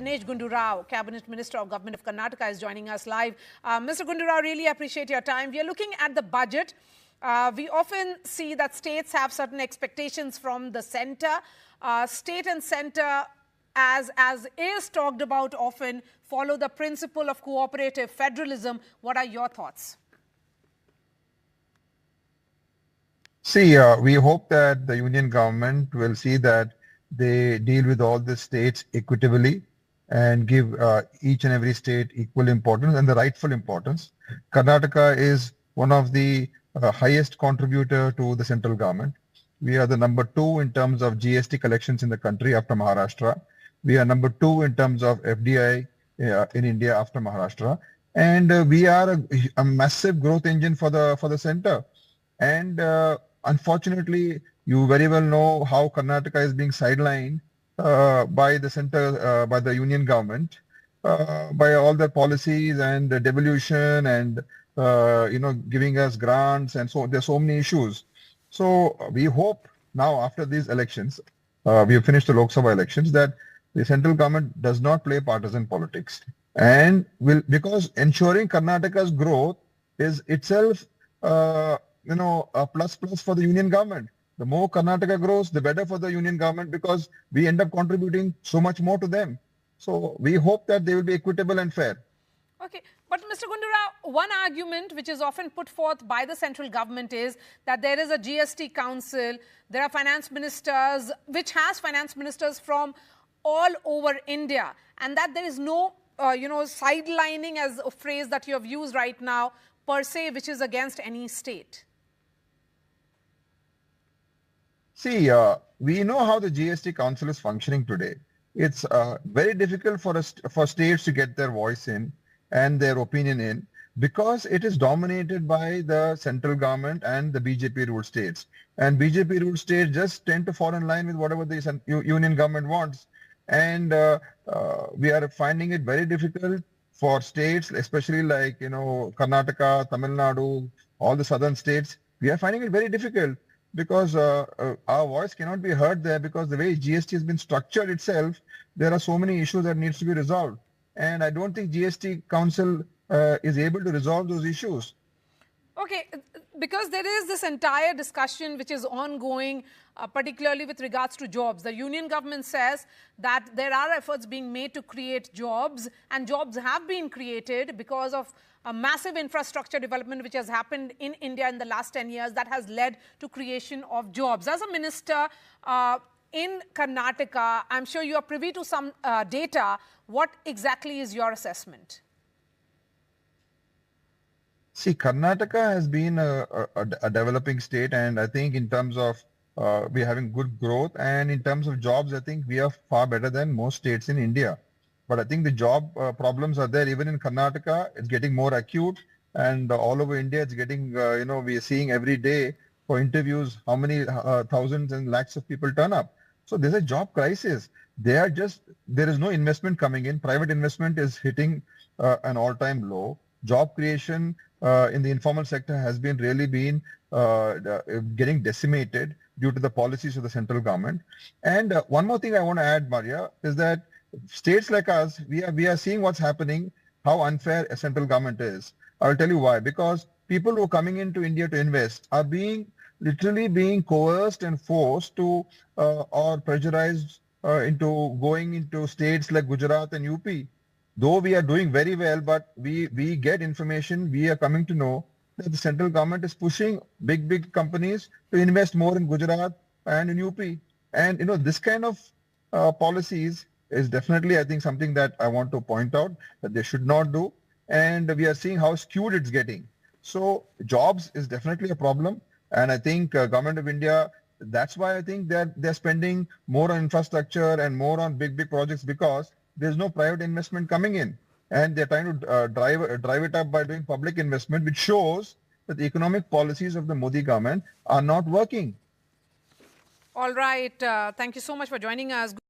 Dinesh Gundu Rao, Cabinet Minister of Government of Karnataka, is joining us live. Mr. Gundu Rao, really appreciate your time. We are looking at the budget. We often see that states have certain expectations from the centre. State and centre, as is talked about often, follow the principle of cooperative federalism. What are your thoughts? See, we hope that the union government will see that they deal with all the states equitably and give each and every state equal importance and the rightful importance. Karnataka is one of the highest contributor to the central government. We are the number 2 in terms of GST collections in the country after Maharashtra. We are number 2 in terms of FDI in India after Maharashtra. And we are a massive growth engine for the center. And unfortunately, you very well know how Karnataka is being sidelined by the center, by the union government, by all their policies and the devolution and giving us grants, and so there's so many issues. So we hope now after these elections, we have finished the Lok Sabha elections, that the central government does not play partisan politics, and will, because ensuring Karnataka's growth is itself a plus for the union government. The more Karnataka grows, the better for the union government, because we end up contributing so much more to them. So we hope that they will be equitable and fair. Okay, but Mr. Gundu Rao, one argument which is often put forth by the central government is that there is a GST council, there are finance ministers, which has finance ministers from all over India, and that there is no, sidelining, as a phrase that you have used right now, per se, which is against any state. See, we know how the GST Council is functioning today. It's very difficult for states to get their voice in and their opinion in, because it is dominated by the central government and the BJP-ruled states. And BJP-ruled states just tend to fall in line with whatever the union government wants. And we are finding it very difficult for states, especially like, Karnataka, Tamil Nadu, all the southern states. We are finding it very difficult, because our voice cannot be heard there, because the way GST has been structured itself, there are so many issues that needs to be resolved. And I don't think GST Council is able to resolve those issues. Okay, because there is this entire discussion which is ongoing, particularly with regards to jobs. The union government says that there are efforts being made to create jobs, and jobs have been created because of a massive infrastructure development which has happened in India in the last 10 years that has led to creation of jobs. As a minister in Karnataka, I'm sure you are privy to some data. What exactly is your assessment? See, Karnataka has been a developing state, and I think in terms of we're having good growth, and in terms of jobs, I think we are far better than most states in India. But I think the job problems are there even in Karnataka. It's getting more acute, and all over India, it's getting, we are seeing every day for interviews how many thousands and lakhs of people turn up. So there's a job crisis. There is no investment coming in. Private investment is hitting an all-time low. Job creation in the informal sector has been getting decimated due to the policies of the central government. And one more thing I want to add, Maria, is that states like us, we are seeing what's happening, how unfair a central government is. I'll tell you why. Because people who are coming into India to invest are literally being coerced and forced to or pressurized into going into states like Gujarat and UP. Though we are doing very well, but we get information, we are coming to know that the central government is pushing big companies to invest more in Gujarat and in UP. And, this kind of policies is definitely, I think, something that I want to point out that they should not do. And we are seeing how skewed it's getting. So jobs is definitely a problem. And I think Government of India, that's why I think they're spending more on infrastructure and more on big projects, because there's no private investment coming in. And they're trying to drive it up by doing public investment, which shows that the economic policies of the Modi government are not working. All right. Thank you so much for joining us.